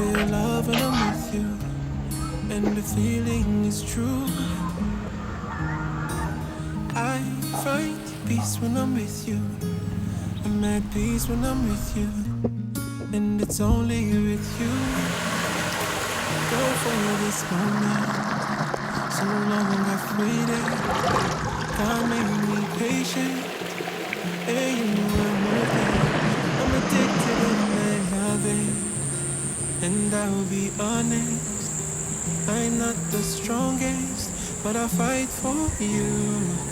feel love when I'm with you, and the feeling is true. I find peace when I'm with you. I'm at peace when I'm with you, and it's only with you. Go for this moment. So long I've waited. God made me patient. And you know I'm worth it. I'm addicted and I have it. And I'll be honest, I'm not the strongest, but I fight for you.